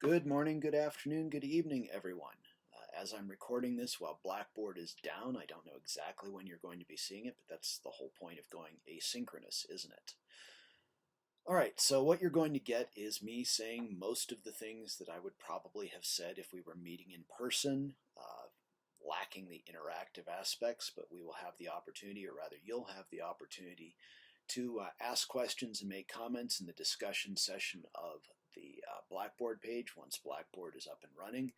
Good morning, good afternoon, good evening, everyone. As I'm recording this while Blackboard is down, I don't know exactly when you're going to be seeing it, but that's the whole point of going asynchronous, isn't it? All right, so what you're going to get is me saying most of the things that I would probably have said if we were meeting in person, lacking the interactive aspects, but we will have the opportunity, or rather you'll have the opportunity to ask questions and make comments in the discussion session of the Blackboard page once Blackboard is up and running.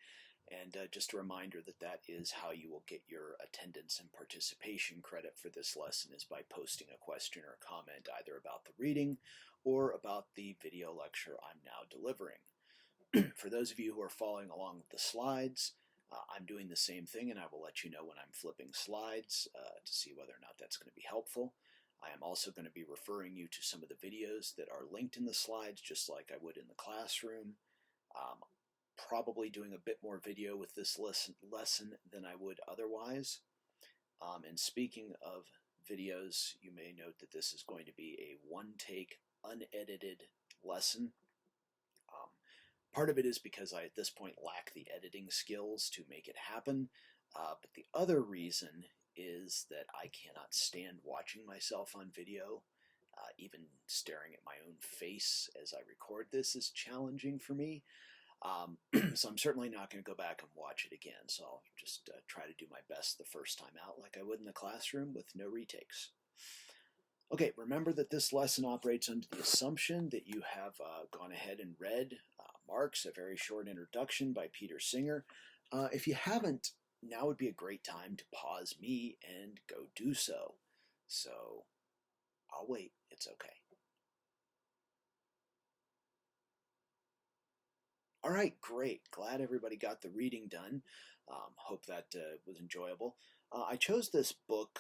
And just a reminder that that is how you will get your attendance and participation credit for this lesson, is by posting a question or comment either about the reading or about the video lecture I'm now delivering. For those of you who are following along with the slides, I'm doing the same thing, and I will let you know when I'm flipping slides to see whether or not that's going to be helpful. I am also going to be referring you to some of the videos that are linked in the slides, just like I would in the classroom. Probably doing a bit more video with this lesson than I would otherwise. And speaking of videos, you may note that this is going to be a one-take, unedited lesson. Part of it is because I, at this point, lack the editing skills to make it happen. But the other reason is that I cannot stand watching myself on video. Even staring at my own face as I record this is challenging for me. So I'm certainly not going to go back and watch it again. So I'll just try to do my best the first time out like I would in the classroom with no retakes. Okay, remember that this lesson operates under the assumption that you have gone ahead and read Marx, A Very Short Introduction by Peter Singer. If you haven't, now would be a great time to pause me and go do so. So I'll wait. It's okay. All right, great. Glad everybody got the reading done. Hope that was enjoyable. I chose this book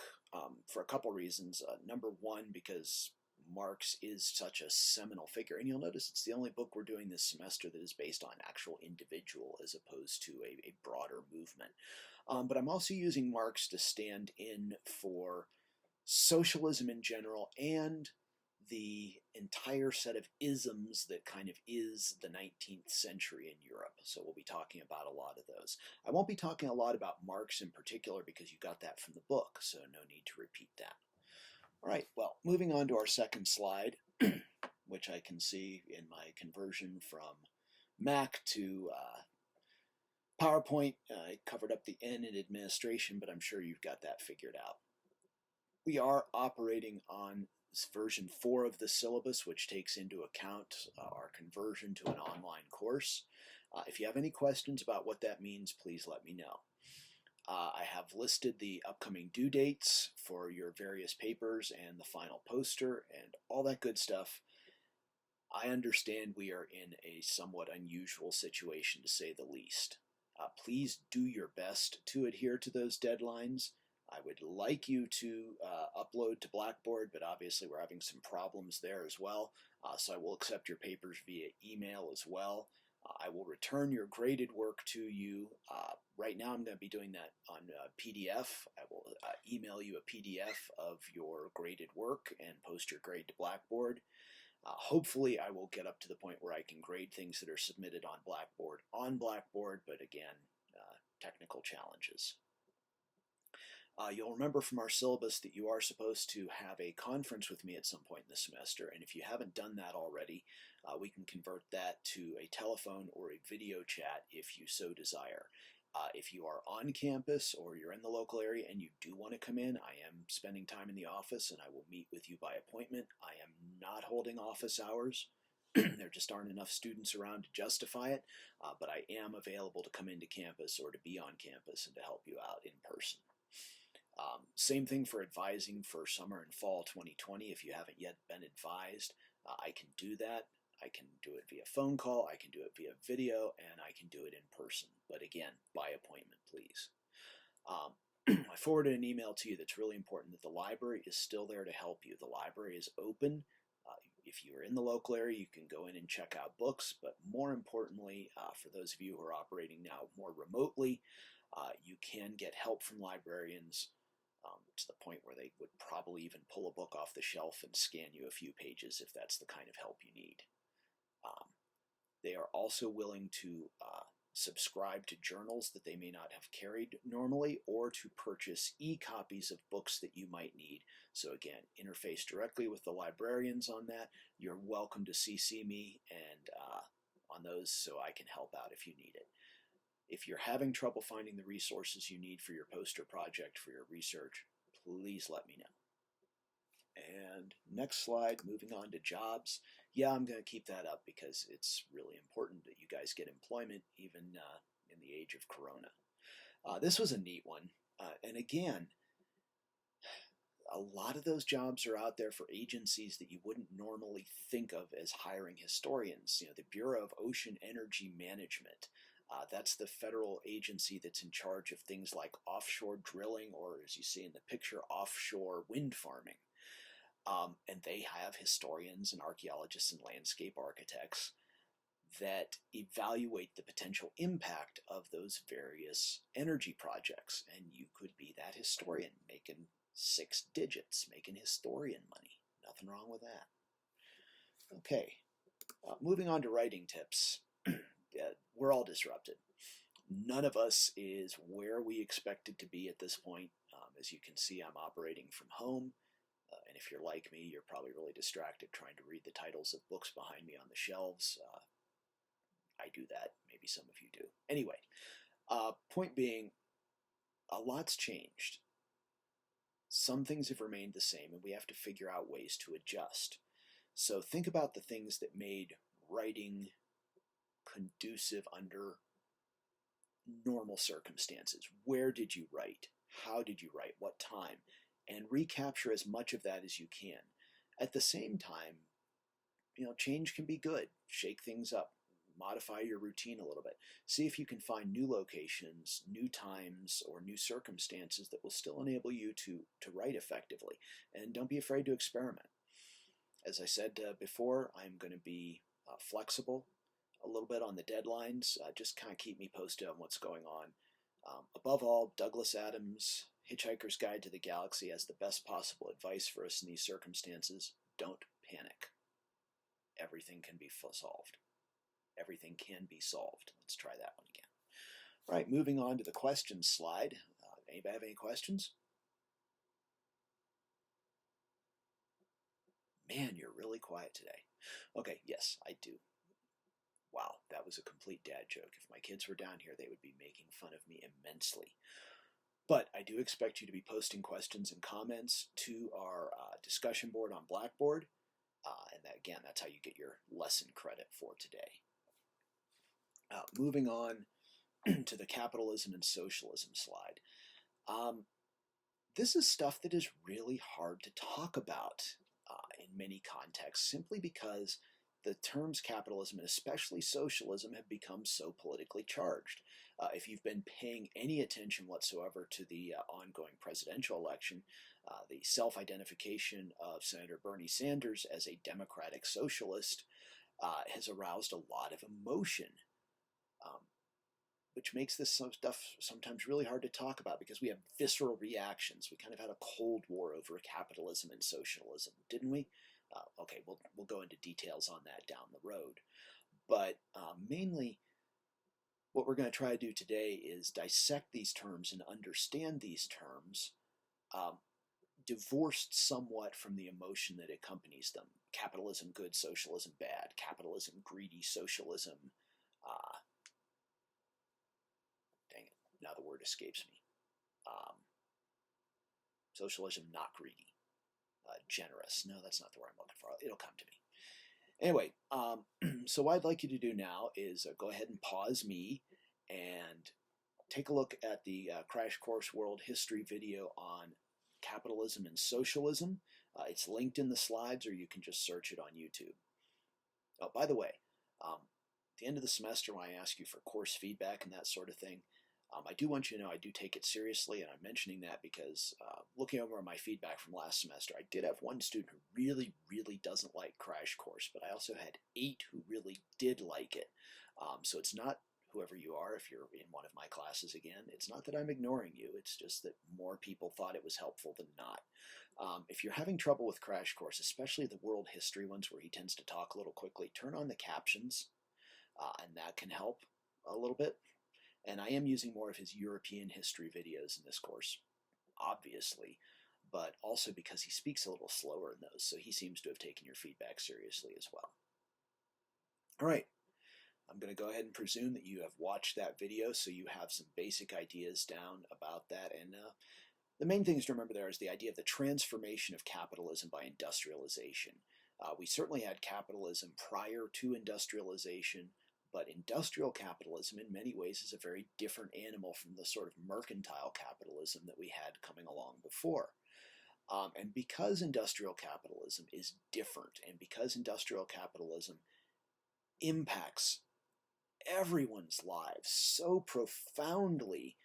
for a couple reasons. Number one, because Marx is such a seminal figure, and you'll notice it's the only book we're doing this semester that is based on actual individual as opposed to a broader movement. But I'm also using Marx to stand in for socialism in general and the entire set of isms that kind of is the 19th century in Europe. So we'll be talking about a lot of those. I won't be talking a lot about Marx in particular because you got that from the book, so no need to repeat that. All right, well, moving on to our second slide, which I can see in my conversion from Mac to PowerPoint. I covered up the N in administration, but I'm sure you've got that figured out. We are operating on version 4 of the syllabus, which takes into account our conversion to an online course. If you have any questions about what that means, please let me know. I have listed the upcoming due dates for your various papers and the final poster and all that good stuff. I understand we are in a somewhat unusual situation, to say the least. Please do your best to adhere to those deadlines. I would like you to upload to Blackboard, but obviously we're having some problems there as well. So I will accept your papers via email as well. I will return your graded work to you. Right now I'm going to be doing that on PDF. I will email you a PDF of your graded work and post your grade to Blackboard. Hopefully I will get up to the point where I can grade things that are submitted on Blackboard, but again, technical challenges. You'll remember from our syllabus that you are supposed to have a conference with me at some point in the semester, and if you haven't done that already, we can convert that to a telephone or a video chat if you so desire. If you are on campus or you're in the local area and you do want to come in, I am spending time in the office and I will meet with you by appointment. I am not holding office hours. There just aren't enough students around to justify it, but I am available to come into campus or to be on campus and to help you out in person. Same thing for advising for summer and fall 2020. If you haven't yet been advised, I can do that. I can do it via phone call, I can do it via video, and I can do it in person. But again, by appointment, please. I forwarded an email to you that's really important that the library is still there to help you. The library is open. If you're in the local area, you can go in and check out books, but more importantly, for those of you who are operating now more remotely, you can get help from librarians to the point where they would probably even pull a book off the shelf and scan you a few pages if that's the kind of help you need. They are also willing to subscribe to journals that they may not have carried normally, or to purchase e-copies of books that you might need. So again, interface directly with the librarians on that. You're welcome to CC me and on those so I can help out if you need it. If you're having trouble finding the resources you need for your poster project, for your research, please let me know. And next slide, moving on to jobs. Yeah, I'm going to keep that up because it's really important that you guys get employment even in the age of Corona. This was a neat one. And again, a lot of those jobs are out there for agencies that you wouldn't normally think of as hiring historians. You know, the Bureau of Ocean Energy Management. That's the federal agency that's in charge of things like offshore drilling, or as you see in the picture, offshore wind farming. And they have historians and archaeologists and landscape architects that evaluate the potential impact of those various energy projects. And you could be that historian making 6 digits, making historian money. Nothing wrong with that. Okay, moving on to writing tips. We're all disrupted. None of us is where we expected to be at this point. As you can see, I'm operating from home. And if you're like me, you're probably really distracted trying to read the titles of books behind me on the shelves. I do that. Maybe some of you do. Anyway, point being, a lot's changed. Some things have remained the same, and we have to figure out ways to adjust. So think about the things that made writing conducive under normal circumstances. Where did you write? How did you write? What time? And recapture as much of that as you can. At the same time, change can be good. Shake things up. Modify your routine a little bit. See if you can find new locations, new times, or new circumstances that will still enable you to write effectively. And don't be afraid to experiment. As I said before, I'm going to be flexible a little bit on the deadlines. Just kind of keep me posted on what's going on. Above all, Douglas Adams' Hitchhiker's Guide to the Galaxy has the best possible advice for us in these circumstances. Don't panic. Everything can be solved. Everything can be solved. Let's try that one again. All right, moving on to the questions slide. Anybody have any questions? Man, you're really quiet today. Okay, yes, I do. Wow, that was a complete dad joke. If my kids were down here, they would be making fun of me immensely. But I do expect you to be posting questions and comments to our discussion board on Blackboard. And that, again, that's how you get your lesson credit for today. Moving on to the capitalism and socialism slide. This is stuff that is really hard to talk about in many contexts, simply because the terms capitalism and especially socialism have become so politically charged. If you've been paying any attention whatsoever to the ongoing presidential election, the self-identification of Senator Bernie Sanders as a democratic socialist has aroused a lot of emotion, which makes this stuff sometimes really hard to talk about because we have visceral reactions. We kind of had a Cold War over capitalism and socialism, didn't we? Okay, we'll go into details on that down the road. But mainly, what we're going to try to do today is dissect these terms and understand these terms, divorced somewhat from the emotion that accompanies them. Capitalism good, socialism bad. Capitalism greedy, socialism... dang it, now the word escapes me. Socialism not greedy. Generous. No, that's not the word I'm looking for. It'll come to me. Anyway, so what I'd like you to do now is go ahead and pause me and take a look at the Crash Course World History video on capitalism and socialism. It's linked in the slides, or you can just search it on YouTube. Oh, by the way, at the end of the semester when I ask you for course feedback and that sort of thing, I do want you to know I do take it seriously, and I'm mentioning that because looking over my feedback from last semester, I did have one student who really, really doesn't like Crash Course, but I also had 8 who really did like it. So it's not, whoever you are, if you're in one of my classes again, it's not that I'm ignoring you, it's just that more people thought it was helpful than not. If you're having trouble with Crash Course, especially the world history ones where he tends to talk a little quickly, turn on the captions. and that can help a little bit. And I am using more of his European history videos in this course, obviously, but also because he speaks a little slower in those, so he seems to have taken your feedback seriously as well. All right, I'm going to go ahead and presume that you have watched that video, so you have some basic ideas down about that. And the main things to remember there is the idea of the transformation of capitalism by industrialization. We certainly had capitalism prior to industrialization, but industrial capitalism in many ways is a very different animal from the sort of mercantile capitalism that we had coming along before. And because industrial capitalism is different, and because industrial capitalism impacts everyone's lives so profoundly,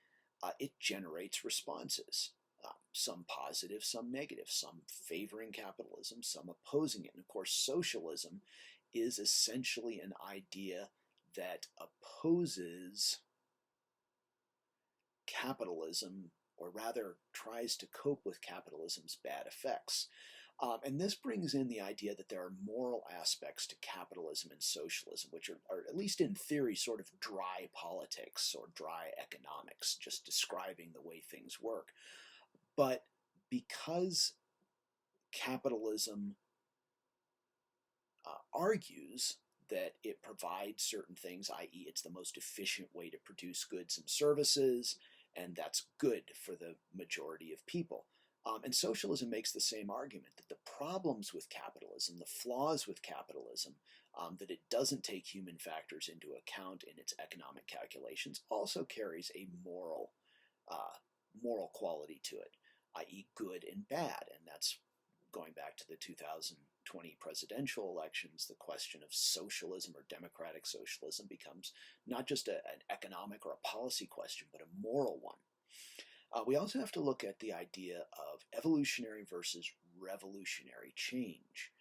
it generates responses. Some positive, some negative, some favoring capitalism, some opposing it. And of course, socialism is essentially an idea that opposes capitalism, or rather tries to cope with capitalism's bad effects. And this brings in the idea that there are moral aspects to capitalism and socialism, which are, at least in theory, sort of dry politics or dry economics, just describing the way things work. But because capitalism argues that it provides certain things, i.e. it's the most efficient way to produce goods and services, and that's good for the majority of people. And socialism makes the same argument, that the problems with capitalism, the flaws with capitalism, that it doesn't take human factors into account in its economic calculations, also carries a moral quality to it, i.e. good and bad. And that's going back to the 2020 presidential elections. The question of socialism or democratic socialism becomes not just an economic or a policy question, but a moral one. We also have to look at the idea of evolutionary versus revolutionary change.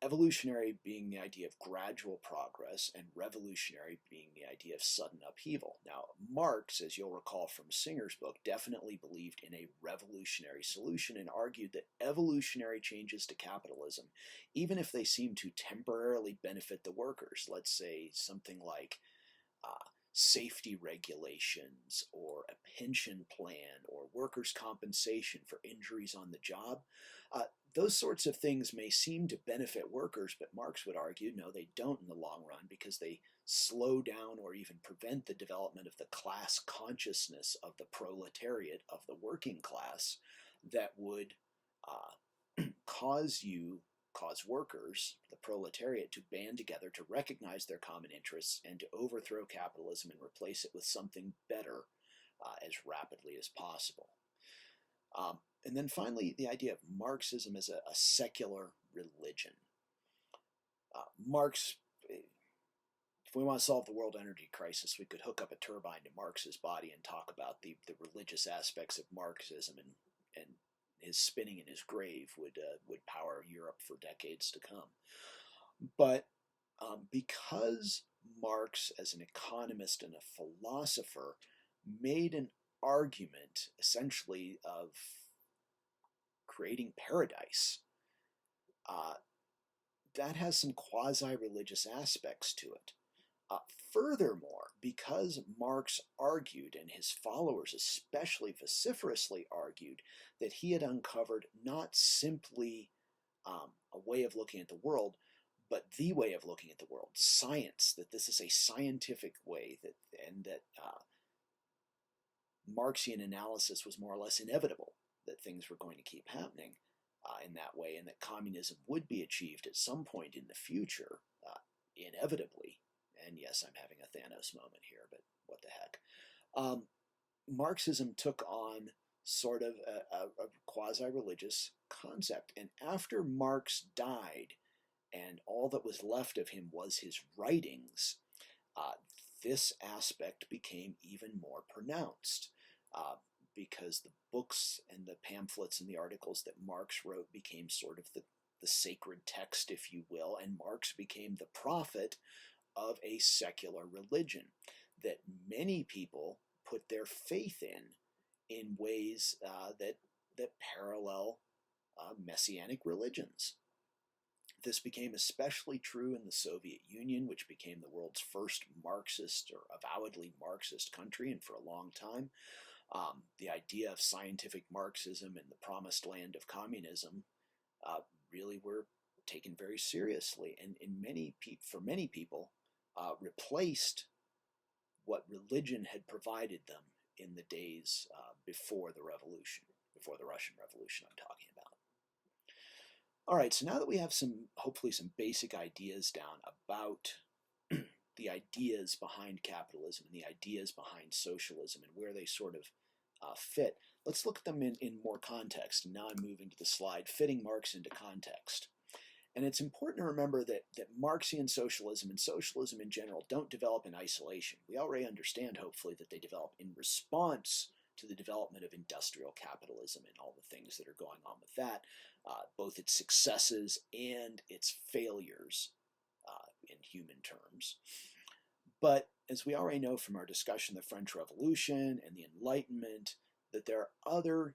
Evolutionary being the idea of gradual progress, and revolutionary being the idea of sudden upheaval. Now, Marx, as you'll recall from Singer's book, definitely believed in a revolutionary solution and argued that evolutionary changes to capitalism, even if they seem to temporarily benefit the workers, let's say something like safety regulations or a pension plan or workers' compensation for injuries on the job, those sorts of things may seem to benefit workers, but Marx would argue, no, they don't in the long run, because they slow down or even prevent the development of the class consciousness of the proletariat, of the working class, that would cause workers, the proletariat, to band together to recognize their common interests and to overthrow capitalism and replace it with something better as rapidly as possible. And then finally, the idea of Marxism as a secular religion. Marx, if we want to solve the world energy crisis, we could hook up a turbine to Marx's body and talk about the religious aspects of Marxism, and his spinning in his grave would power Europe for decades to come. But because Marx, as an economist and a philosopher, made an argument essentially of creating paradise, that has some quasi-religious aspects to it. Furthermore, because Marx argued, and his followers especially vociferously argued, that he had uncovered not simply a way of looking at the world, but the way of looking at the world, science, that this is a scientific way, and that Marxian analysis was more or less inevitable, that things were going to keep happening in that way, and that communism would be achieved at some point in the future, inevitably. And yes, I'm having a Thanos moment here, but what the heck. Marxism took on sort of a quasi-religious concept. And after Marx died, and all that was left of him was his writings, this aspect became even more pronounced, because the books and the pamphlets and the articles that Marx wrote became sort of the sacred text, if you will, and Marx became the prophet of a secular religion that many people put their faith in ways that parallel messianic religions. This became especially true in the Soviet Union, which became the world's first Marxist or avowedly Marxist country, and for a long time. The idea of scientific Marxism and the promised land of communism really were taken very seriously, and for many people, replaced what religion had provided them in the days before the revolution, before the Russian Revolution I'm talking about. All right, so now that we have hopefully some basic ideas down about the ideas behind capitalism and the ideas behind socialism and where they sort of fit, let's look at them in more context. And now I'm moving to the slide, fitting Marx into context. And it's important to remember that Marxian socialism and socialism in general don't develop in isolation. We already understand, hopefully, that they develop in response to the development of industrial capitalism and all the things that are going on with that, both its successes and its failures in human terms. But as we already know from our discussion of the French Revolution and the Enlightenment, that there are other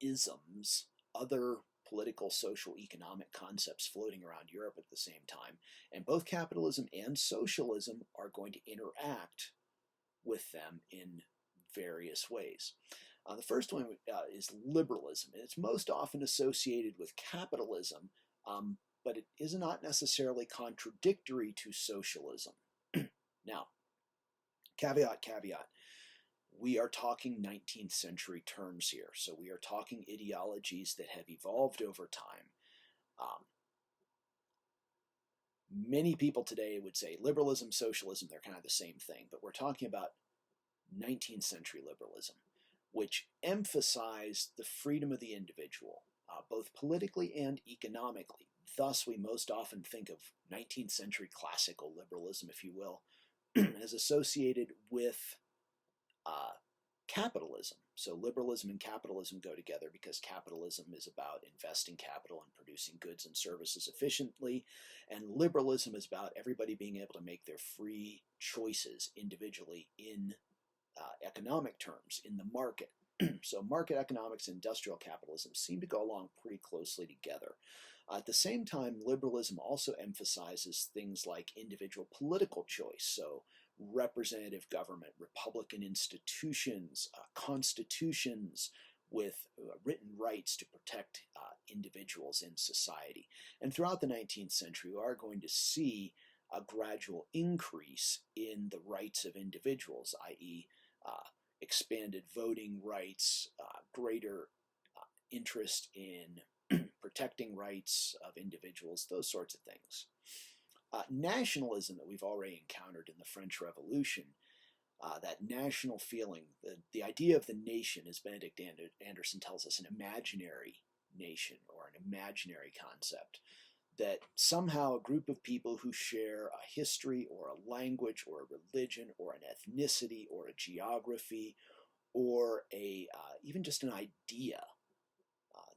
isms, other political, social, economic concepts floating around Europe at the same time, and both capitalism and socialism are going to interact with them in various ways. The first one is liberalism, and it's most often associated with capitalism, but it is not necessarily contradictory to socialism. Now, caveat, we are talking 19th century terms here, so we are talking ideologies that have evolved over time. Many people today would say liberalism, socialism, they're kind of the same thing, but we're talking about 19th century liberalism, which emphasized the freedom of the individual, both politically and economically. Thus, we most often think of 19th century classical liberalism, if you will, as associated with capitalism. So liberalism and capitalism go together because capitalism is about investing capital and producing goods and services efficiently, and liberalism is about everybody being able to make their free choices individually in economic terms, in the market. So market economics and industrial capitalism seem to go along pretty closely together. At the same time, liberalism also emphasizes things like individual political choice, so representative government, republican institutions, constitutions with written rights to protect individuals in society. And throughout the 19th century, we are going to see a gradual increase in the rights of individuals, i.e., expanded voting rights, greater interest in protecting rights of individuals, those sorts of things. Nationalism that we've already encountered in the French Revolution, that national feeling, the idea of the nation, as Benedict Anderson tells us, an imaginary nation or an imaginary concept, that somehow a group of people who share a history or a language or a religion or an ethnicity or a geography or even just an idea.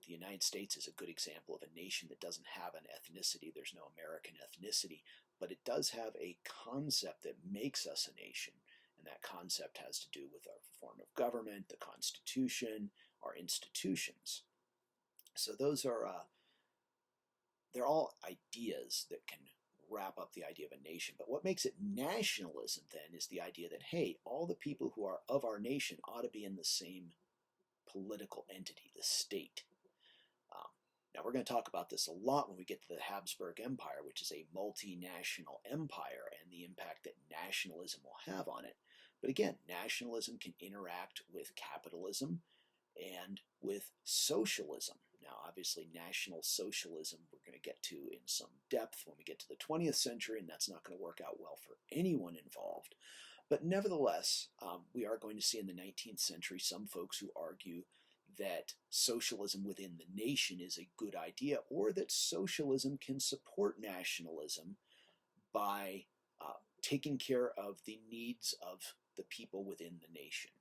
The United States is a good example of a nation that doesn't have an ethnicity. There's no American ethnicity, but it does have a concept that makes us a nation, and that concept has to do with our form of government, the Constitution, our institutions. So those are they're all ideas that can wrap up the idea of a nation. But what makes it nationalism then is the idea that, hey, all the people who are of our nation ought to be in the same political entity, the state. Now we're going to talk about this a lot when we get to the Habsburg Empire, which is a multinational empire, and the impact that nationalism will have on it. But again, nationalism can interact with capitalism and with socialism. Now, obviously, National Socialism we're going to get to in some depth when we get to the 20th century, and that's not going to work out well for anyone involved. But nevertheless, we are going to see in the 19th century some folks who argue that socialism within the nation is a good idea, or that socialism can support nationalism by taking care of the needs of the people within the nation.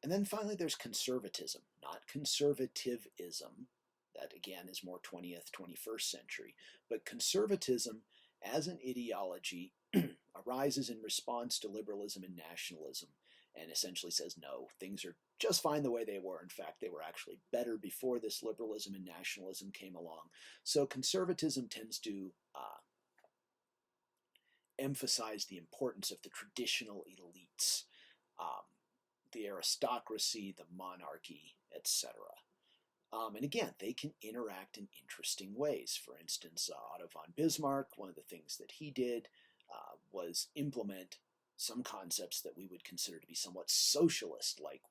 And then finally there's conservatism, not conservatism. That again is more 20th, 21st century. But conservatism as an ideology arises in response to liberalism and nationalism, and essentially says, no, things are just fine the way they were. In fact, they were actually better before this liberalism and nationalism came along. So conservatism tends to emphasize the importance of the traditional elites, um, the aristocracy, the monarchy, etc. And again, they can interact in interesting ways. For instance, Otto von Bismarck, one of the things that he did was implement some concepts that we would consider to be somewhat socialist, like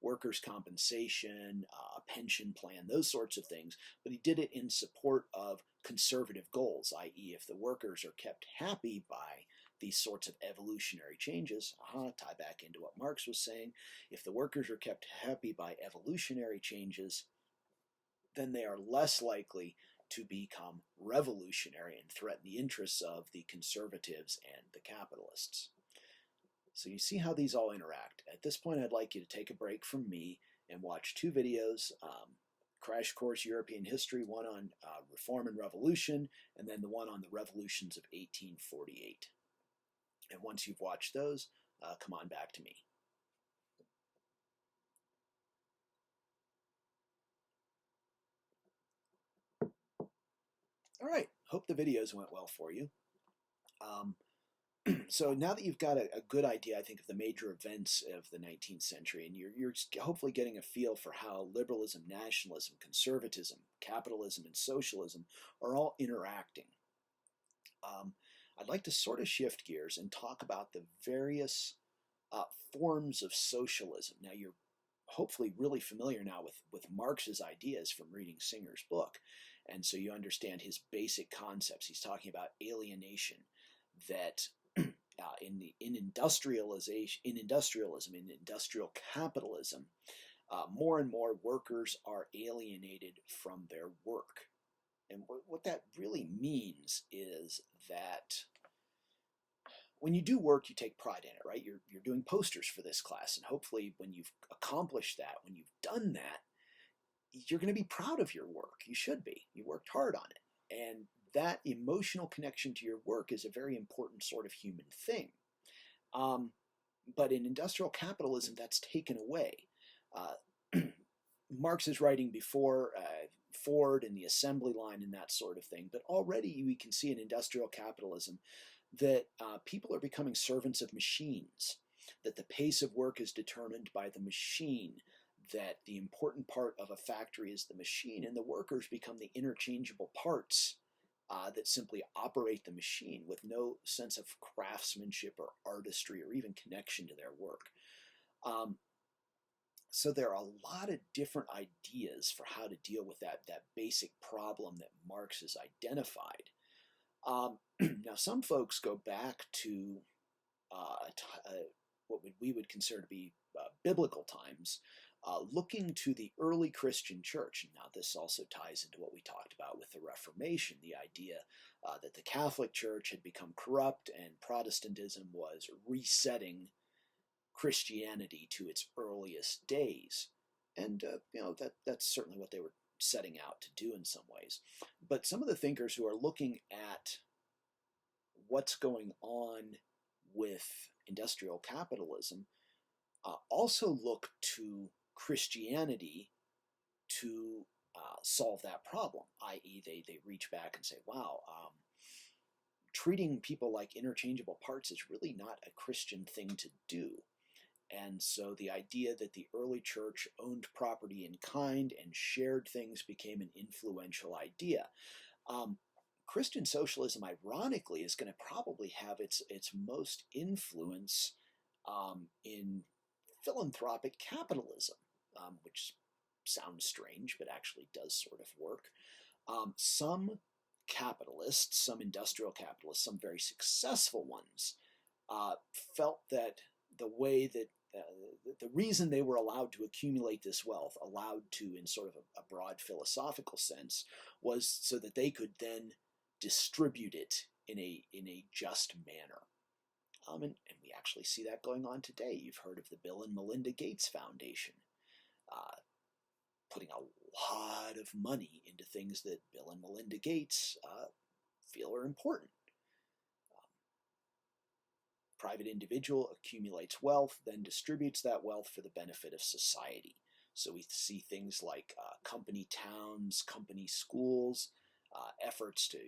workers' compensation, a pension plan, those sorts of things. But he did it in support of conservative goals, i.e., if the workers are kept happy by these sorts of evolutionary changes, tie back into what Marx was saying, if the workers are kept happy by evolutionary changes, then they are less likely to become revolutionary and threaten the interests of the conservatives and the capitalists. So you see how these all interact. At this point, I'd like you to take a break from me and watch two videos, Crash Course European History, one on Reform and Revolution, and then the one on the revolutions of 1848. And once you've watched those, come on back to me. All right, hope the videos went well for you. So now that you've got a good idea, I think, of the major events of the 19th century, and you're hopefully getting a feel for how liberalism, nationalism, conservatism, capitalism, and socialism are all interacting, I'd like to sort of shift gears and talk about the various forms of socialism. Now, you're hopefully really familiar now with Marx's ideas from reading Singer's book, and so you understand his basic concepts. He's talking about alienation, that in industrialization, in industrial capitalism, more and more workers are alienated from their work. And what that really means is that when you do work, you take pride in it, right? You're doing posters for this class, and hopefully when you've accomplished that, when you've done that, you're going to be proud of your work. You should be. You worked hard on it. And that emotional connection to your work is a very important sort of human thing. But in industrial capitalism, that's taken away. Marx is writing before Ford and the assembly line and that sort of thing, but already we can see in industrial capitalism that people are becoming servants of machines, that the pace of work is determined by the machine, that the important part of a factory is the machine, and the workers become the interchangeable parts that simply operate the machine with no sense of craftsmanship or artistry or even connection to their work. So there are a lot of different ideas for how to deal with that basic problem that Marx has identified. Now, some folks go back to what we would consider to be biblical times, looking to the early Christian church. Now, this also ties into what we talked about with the Reformation, the idea that the Catholic Church had become corrupt and Protestantism was resetting Christianity to its earliest days. And, that's certainly what they were setting out to do in some ways. But some of the thinkers who are looking at what's going on with industrial capitalism also look to Christianity to solve that problem, i.e. they reach back and say, wow, treating people like interchangeable parts is really not a Christian thing to do. And so the idea that the early church owned property in kind and shared things became an influential idea. Christian socialism, ironically, is going to probably have its most influence in philanthropic capitalism, which sounds strange, but actually does sort of work. Some capitalists, some industrial capitalists, some very successful ones, felt that the way that the reason they were allowed to accumulate this wealth, allowed to in sort of a broad philosophical sense, was so that they could then distribute it in a just manner. And we actually see that going on today. You've heard of the Bill and Melinda Gates Foundation, putting a lot of money into things that Bill and Melinda Gates feel are important. private individual accumulates wealth, then distributes that wealth for the benefit of society. So we see things like company towns, company schools, efforts to,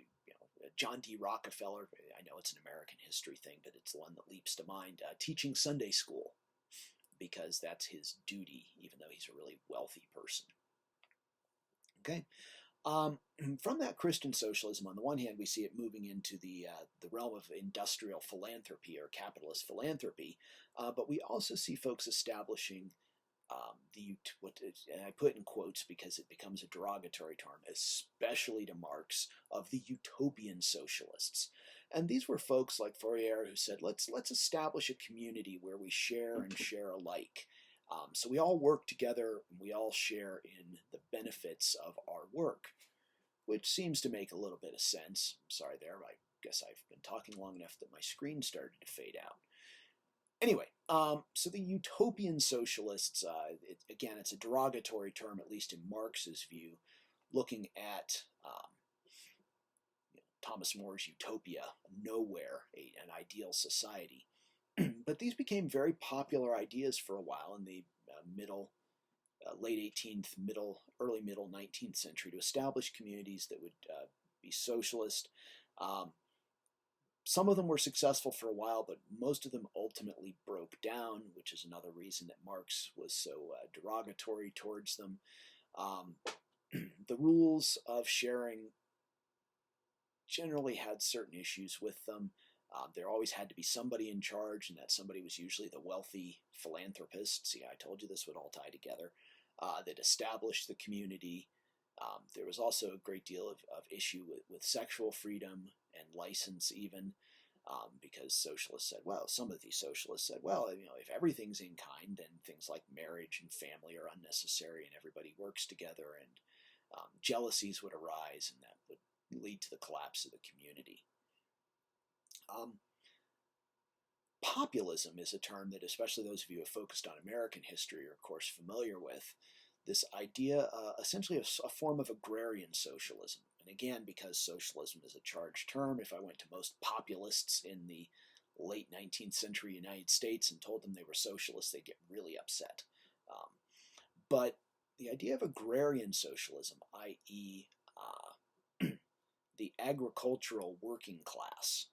John D. Rockefeller, I know it's an American history thing, but it's the one that leaps to mind, teaching Sunday school, because that's his duty, even though he's a really wealthy person. Okay. From that Christian socialism, on the one hand, we see it moving into the realm of industrial philanthropy or capitalist philanthropy, but we also see folks establishing and I put in quotes because it becomes a derogatory term, especially to Marx, of the utopian socialists. And these were folks like Fourier who said, let's establish a community where we share and share alike. So we all work together, and we all share in the benefits of our work, which seems to make a little bit of sense. I'm sorry there, I guess I've been talking long enough that my screen started to fade out. Anyway, so the utopian socialists, again, it's a derogatory term, at least in Marx's view, looking at Thomas More's utopia, nowhere, an ideal society. But these became very popular ideas for a while in the late 18th, early middle 19th century to establish communities that would be socialist. Some of them were successful for a while, but most of them ultimately broke down, which is another reason that Marx was so derogatory towards them. The rules of sharing generally had certain issues with them. There always had to be somebody in charge, and that somebody was usually the wealthy philanthropist. See, I told you this would all tie together. That established the community. There was also a great deal of issue with sexual freedom and license even, because socialists said, well, some of these socialists said, well, if everything's in kind, then things like marriage and family are unnecessary and everybody works together, and jealousies would arise, and that would lead to the collapse of the community. Populism is a term that especially those of you who have focused on American history are, of course, familiar with. This idea, essentially a form of agrarian socialism. And again, because socialism is a charged term, if I went to most populists in the late 19th century United States and told them they were socialists, they'd get really upset. But the idea of agrarian socialism, i.e. The agricultural working class.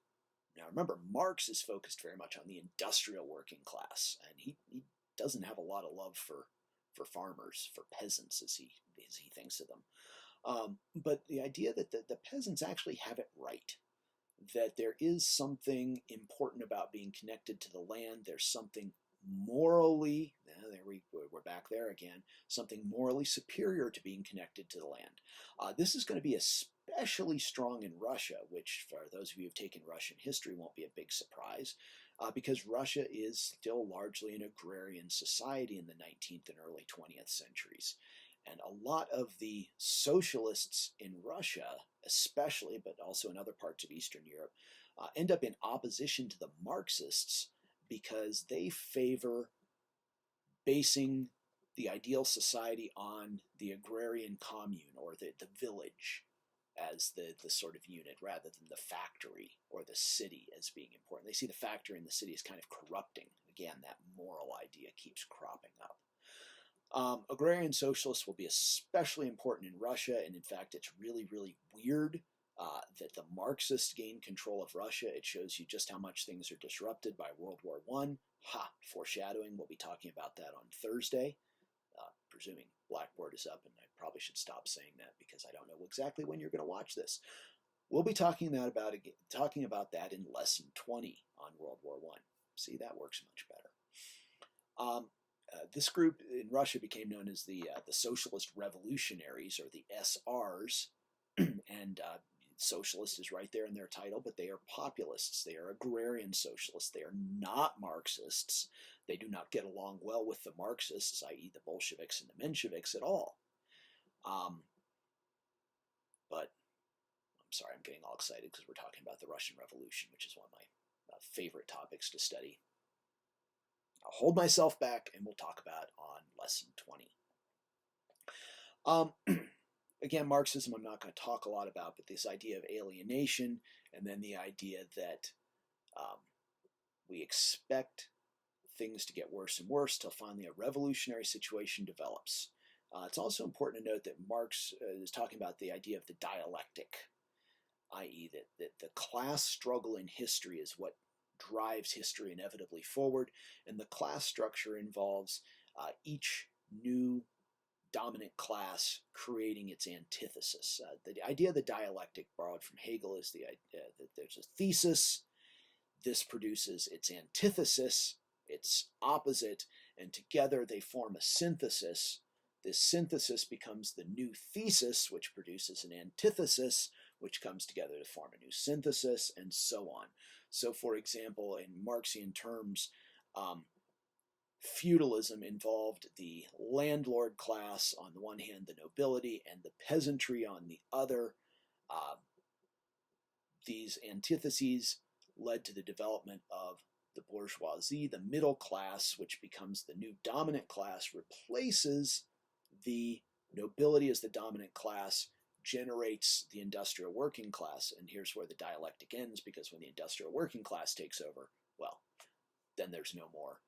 Now remember, Marx is focused very much on the industrial working class, and he doesn't have a lot of love for farmers, for peasants, as he thinks of them. But the idea that the peasants actually have it right, that there is something important about being connected to the land, there's something morally, we're back there again, something morally superior to being connected to the land. This is going to be especially strong in Russia, which for those of you who have taken Russian history won't be a big surprise, because Russia is still largely an agrarian society in the 19th and early 20th centuries. And a lot of the socialists in Russia, especially, but also in other parts of Eastern Europe, end up in opposition to the Marxists because they favor basing the ideal society on the agrarian commune or the village as the sort of unit rather than the factory or the city as being important. They see the factory and the city as kind of corrupting. Again, that moral idea keeps cropping up. Agrarian socialists will be especially important in Russia, and in fact it's really, really weird that the Marxists gain control of Russia. It shows you just how much things are disrupted by World War I. Foreshadowing. We'll be talking about that on Thursday, presuming Blackboard is up, and I probably should stop saying that because I don't know exactly when you're going to watch this. We'll be talking about that in lesson 20 on World War I. See, that works much better. This group in Russia became known as the Socialist Revolutionaries, or the SRs, and socialist is right there in their title, but they are populists. They are agrarian socialists. They are not Marxists. They do not get along well with the Marxists, i.e. the Bolsheviks and the Mensheviks at all. But I'm sorry, I'm getting all excited because we're talking about the Russian Revolution, which is one of my favorite topics to study. I'll hold myself back and we'll talk about it on lesson 20. Again, Marxism I'm not going to talk a lot about, but this idea of alienation, and then the idea that We expect things to get worse and worse till finally a revolutionary situation develops. It's also important to note that Marx is talking about the idea of the dialectic, i.e., that the class struggle in history is what drives history inevitably forward, and the class structure involves each new dominant class creating its antithesis. The idea of the dialectic, borrowed from Hegel, is the idea that there's a thesis, this produces its antithesis, its opposite, and together they form a synthesis. This synthesis becomes the new thesis, which produces an antithesis, which comes together to form a new synthesis, and so on. So, for example, in Marxian terms, feudalism involved the landlord class on the one hand, the nobility, and the peasantry on the other. These antitheses led to the development of the bourgeoisie, the middle class, which becomes the new dominant class, replaces the nobility as the dominant class, generates the industrial working class. And here's where the dialectic ends, because when the industrial working class takes over, well, then there's no more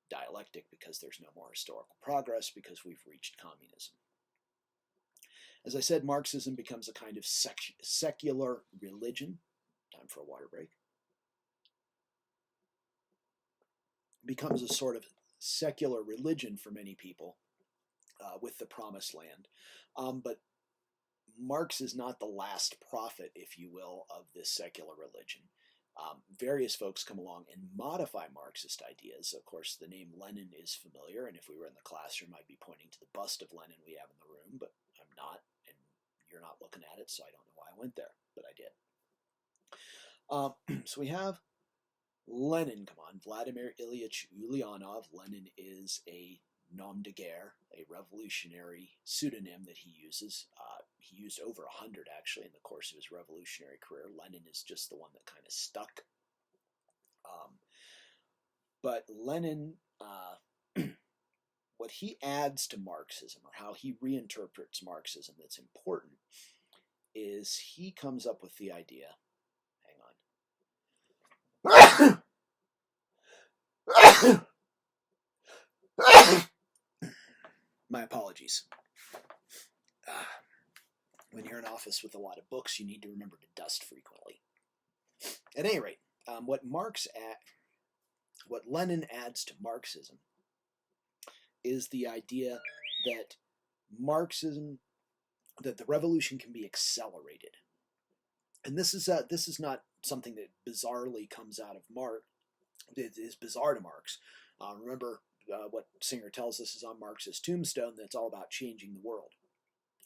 dialectic, because there's no more historical progress, because we've reached communism. As I said, Marxism becomes a kind of secular religion. Time for a water break. Becomes a sort of secular religion for many people with the promised land. But Marx is not the last prophet, if you will, of this secular religion. Various folks come along and modify Marxist ideas. Of course, the name Lenin is familiar, and if we were in the classroom, I'd be pointing to the bust of Lenin we have in the room, but I'm not, and you're not looking at it, so I don't know why I went there, but I did. So we have Lenin, come on, Vladimir Ilyich Ulyanov. Lenin is a nom de guerre, a revolutionary pseudonym that he uses. He used over 100 actually in the course of his revolutionary career. Lenin is just the one that kind of stuck. But Lenin, what he adds to Marxism, or how he reinterprets Marxism that's important, is he comes up with the idea, hang on, my apologies. When you're in office with a lot of books, you need to remember to dust frequently. At any rate, what Lenin adds to Marxism is the idea that Marxism, that the revolution can be accelerated. And this is not something that bizarrely comes out of Marx. It is bizarre to Marx. Remember what Singer tells us is on Marx's tombstone, that's all about changing the world.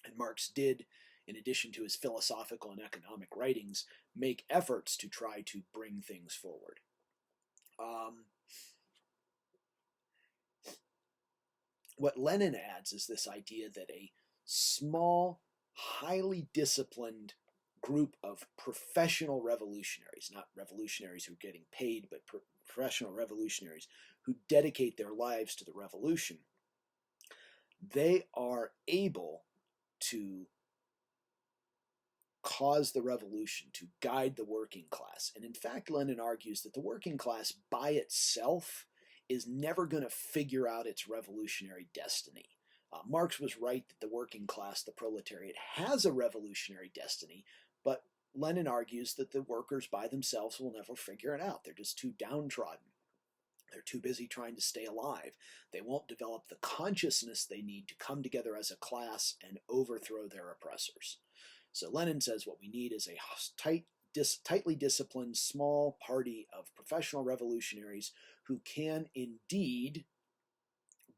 And Marx did, in addition to his philosophical and economic writings, make efforts to try to bring things forward. What Lenin adds is this idea that a small, highly disciplined group of professional revolutionaries, not revolutionaries who are getting paid, but professional revolutionaries who dedicate their lives to the revolution, they are able to cause the revolution, to guide the working class. And in fact, Lenin argues that the working class by itself is never going to figure out its revolutionary destiny. Marx was right that the working class, the proletariat, has a revolutionary destiny, but Lenin argues that the workers by themselves will never figure it out. They're just too downtrodden. They're too busy trying to stay alive. They won't develop the consciousness they need to come together as a class and overthrow their oppressors. So Lenin says what we need is a tightly disciplined small party of professional revolutionaries who can indeed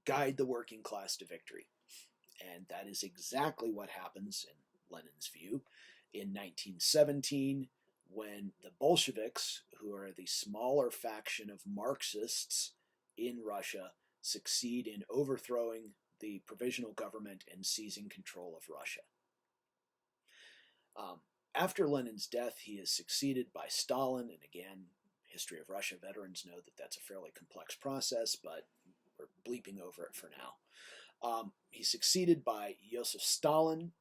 guide the working class to victory. And that is exactly what happens, in Lenin's view, in 1917, when the Bolsheviks, who are the smaller faction of Marxists in Russia, succeed in overthrowing the provisional government and seizing control of Russia. After Lenin's death, he is succeeded by Stalin, and again, history of Russia veterans know that that's a fairly complex process, but we're bleeping over it for now. He's succeeded by Joseph Stalin,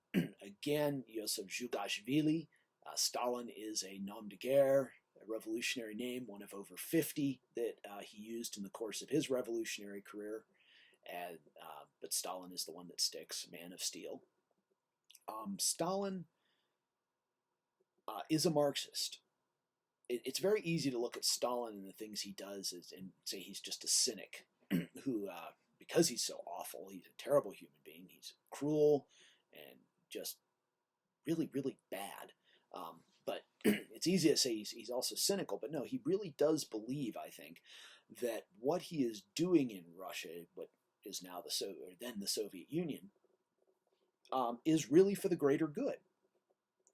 again, Joseph Zhugashvili. Stalin is a nom de guerre, a revolutionary name, one of over 50 that he used in the course of his revolutionary career. But Stalin is the one that sticks, Man of Steel. Stalin is a Marxist. It's very easy to look at Stalin and the things he does and say he's just a cynic who, because he's so awful, he's a terrible human being. He's cruel and just really, really bad. But it's easy to say he's also cynical. But no, he really does believe, I think, that what he is doing in Russia, what is now then the Soviet Union, is really for the greater good.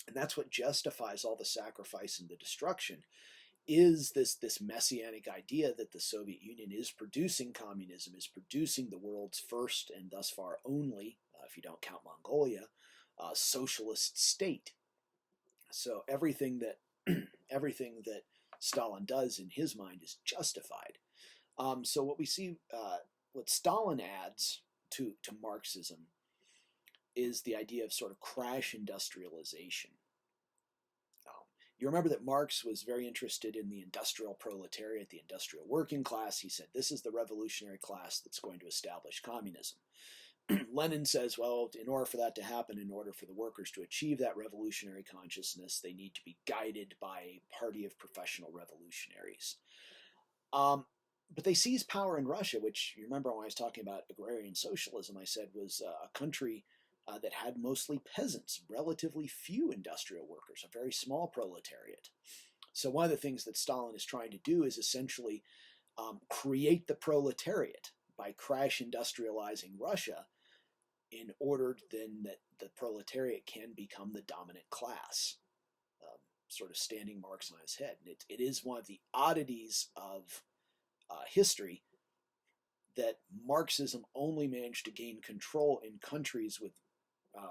And that's what justifies all the sacrifice and the destruction, is this messianic idea that the Soviet Union is producing communism, is producing the world's first and thus far only, if you don't count Mongolia, socialist state. So everything that Stalin does in his mind is justified. So what we see, what Stalin adds to Marxism is the idea of sort of crash industrialization. You remember that Marx was very interested in the industrial proletariat, the industrial working class. He said, this is the revolutionary class that's going to establish communism. Lenin says, well, in order for that to happen, in order for the workers to achieve that revolutionary consciousness, they need to be guided by a party of professional revolutionaries. But they seized power in Russia, which, you remember when I was talking about agrarian socialism, I said was a country that had mostly peasants, relatively few industrial workers, a very small proletariat. So one of the things that Stalin is trying to do is essentially create the proletariat by crash industrializing Russia, in order then that the proletariat can become the dominant class, sort of standing Marx on his head. And it is one of the oddities of history that Marxism only managed to gain control in countries with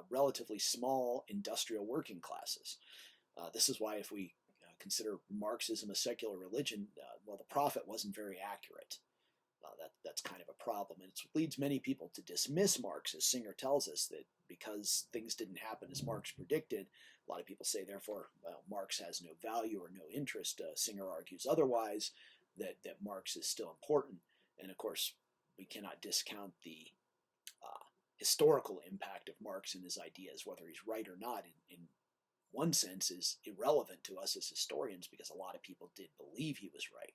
relatively small industrial working classes. This is why if we consider Marxism a secular religion, well, the prophet wasn't very accurate. That's kind of a problem, and it leads many people to dismiss Marx, as Singer tells us, that because things didn't happen as Marx predicted, a lot of people say, therefore, Marx has no value or no interest. Singer argues otherwise, that Marx is still important, and of course, we cannot discount the historical impact of Marx and his ideas. Whether he's right or not, in one sense, is irrelevant to us as historians, because a lot of people did believe he was right.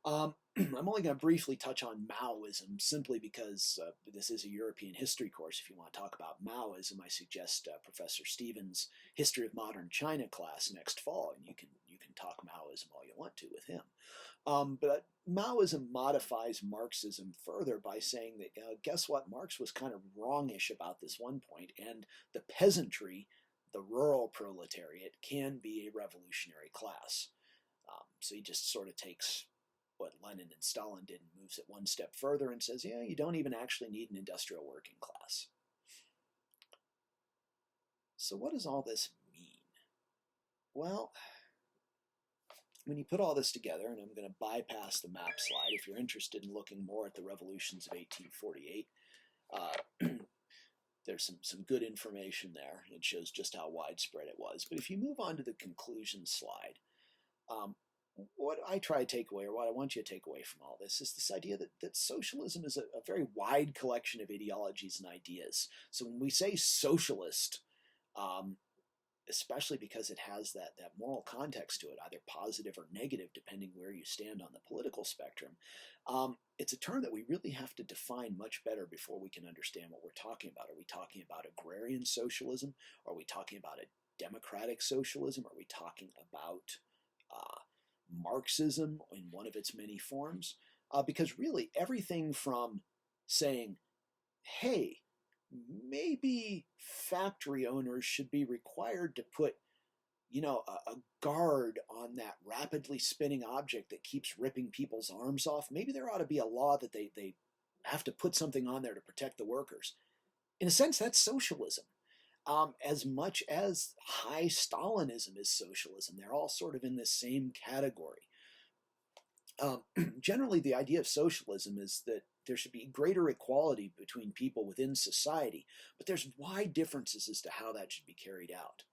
I'm only going to briefly touch on Maoism, simply because this is a European history course. If you want to talk about Maoism, I suggest Professor Stevens' History of Modern China class next fall, and you can talk Maoism all you want to with him. But Maoism modifies Marxism further by saying that, guess what, Marx was kind of wrongish about this one point, and the peasantry, the rural proletariat, can be a revolutionary class. So he just sort of takes what Lenin and Stalin did and moves it one step further and says, yeah, you don't even actually need an industrial working class. So what does all this mean? Well, when you put all this together, and I'm going to bypass the map slide, if you're interested in looking more at the revolutions of 1848, there's some good information there. It shows just how widespread it was. But if you move on to the conclusion slide, what I try to take away, or what I want you to take away from all this, is this idea that socialism is a very wide collection of ideologies and ideas. So when we say socialist, especially because it has that moral context to it, either positive or negative, depending where you stand on the political spectrum, it's a term that we really have to define much better before we can understand what we're talking about. Are we talking about agrarian socialism? Are we talking about a democratic socialism? Are we talking about Marxism in one of its many forms? Because really everything from saying, hey, maybe factory owners should be required to put, a guard on that rapidly spinning object that keeps ripping people's arms off. Maybe there ought to be a law that they have to put something on there to protect the workers. In a sense, that's socialism. As much as high Stalinism is socialism, they're all sort of in this same category. Generally, the idea of socialism is that there should be greater equality between people within society, but there's wide differences as to how that should be carried out.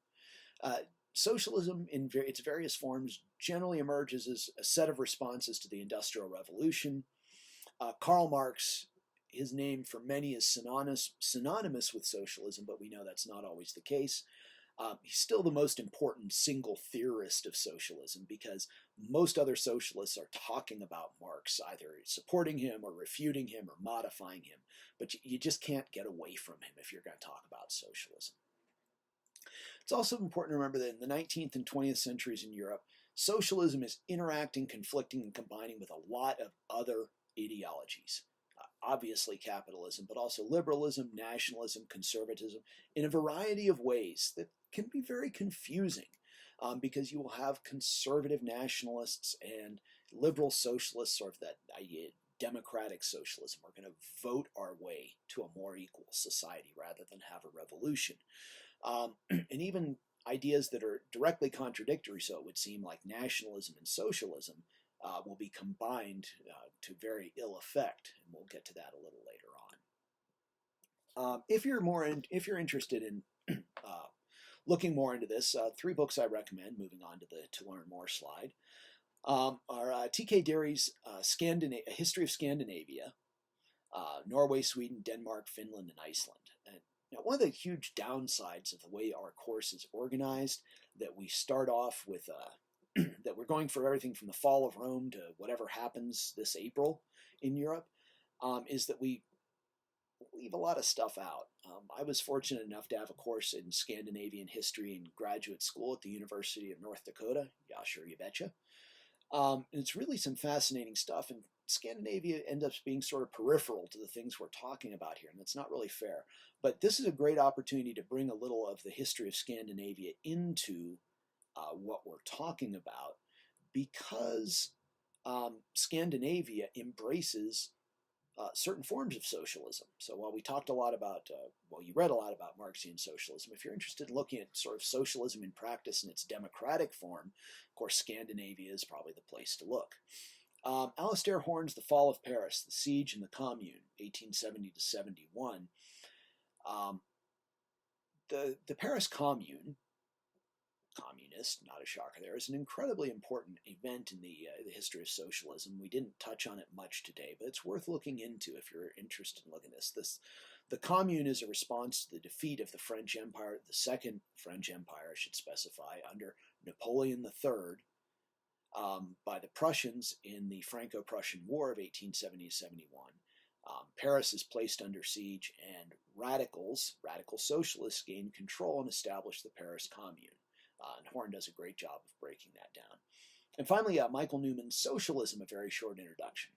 Socialism in its various forms generally emerges as a set of responses to the Industrial Revolution. Karl Marx, his name for many is synonymous with socialism, but we know that's not always the case. He's still the most important single theorist of socialism because most other socialists are talking about Marx, either supporting him or refuting him or modifying him. But you just can't get away from him if you're going to talk about socialism. It's also important to remember that in the 19th and 20th centuries in Europe, socialism is interacting, conflicting, and combining with a lot of other ideologies. Obviously capitalism, but also liberalism, nationalism, conservatism, in a variety of ways that can be very confusing because you will have conservative nationalists and liberal socialists, sort of that idea, democratic socialism. We're going to vote our way to a more equal society rather than have a revolution. And even ideas that are directly contradictory, so it would seem, like nationalism and socialism, will be combined to very ill effect, and we'll get to that a little later on. If you're interested in looking more into this, 3 books I recommend. Moving on to the to learn more slide are T.K. Derry's A History of Scandinavia, Norway, Sweden, Denmark, Finland, and Iceland. And one of the huge downsides of the way our course is organized, that we start off with that we're going for everything from the fall of Rome to whatever happens this April in Europe, is that we leave a lot of stuff out. I was fortunate enough to have a course in Scandinavian history in graduate school at the University of North Dakota. Yeah, sure, you betcha. And it's really some fascinating stuff, and Scandinavia ends up being sort of peripheral to the things we're talking about here, and that's not really fair. But this is a great opportunity to bring a little of the history of Scandinavia into what we're talking about, because Scandinavia embraces certain forms of socialism. So while we talked a lot about, you read a lot about Marxian socialism, if you're interested in looking at sort of socialism in practice in its democratic form, of course, Scandinavia is probably the place to look. Alistair Horn's The Fall of Paris, The Siege and the Commune, 1870 to 71. The Paris Commune, communist, not a shocker there, is an incredibly important event in the history of socialism. We didn't touch on it much today, but it's worth looking into if you're interested in looking at this. The Commune is a response to the defeat of the French Empire, the Second French Empire, I should specify, under Napoleon III by the Prussians in the Franco-Prussian War of 1870-71. Paris is placed under siege, and radical socialists gain control and establish the Paris Commune. And Horn does a great job of breaking that down. And finally, Michael Newman's Socialism, A Very Short Introduction.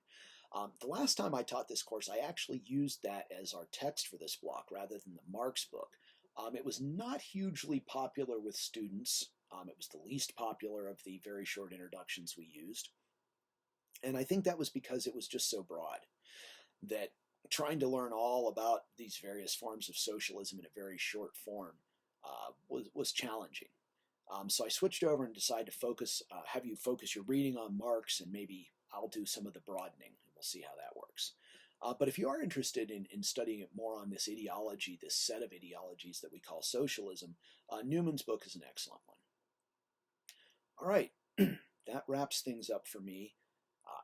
The last time I taught this course, I actually used that as our text for this block rather than the Marx book. It was not hugely popular with students. It was the least popular of the very short introductions we used. And I think that was because it was just so broad that trying to learn all about these various forms of socialism in a very short form was challenging. So I switched over and decided to have you focus your reading on Marx, and maybe I'll do some of the broadening, and we'll see how that works. But if you are interested in studying more on this ideology, this set of ideologies that we call socialism, Newman's book is an excellent one. All right, that wraps things up for me.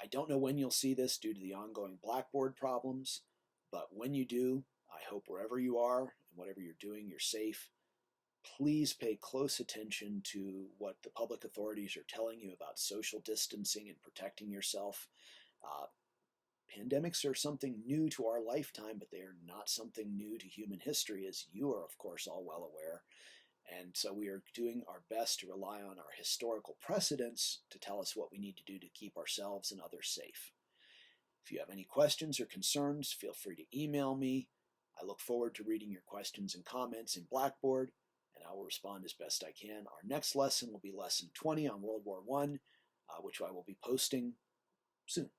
I don't know when you'll see this due to the ongoing Blackboard problems, but when you do, I hope wherever you are and whatever you're doing, you're safe. Please pay close attention to what the public authorities are telling you about social distancing and protecting yourself. Pandemics are something new to our lifetime, but they are not something new to human history, as you are, of course, all well aware. And so we are doing our best to rely on our historical precedents to tell us what we need to do to keep ourselves and others safe. If you have any questions or concerns, feel free to email me. I look forward to reading your questions and comments in Blackboard, and I will respond as best I can. Our next lesson will be Lesson 20 on World War I, which I will be posting soon.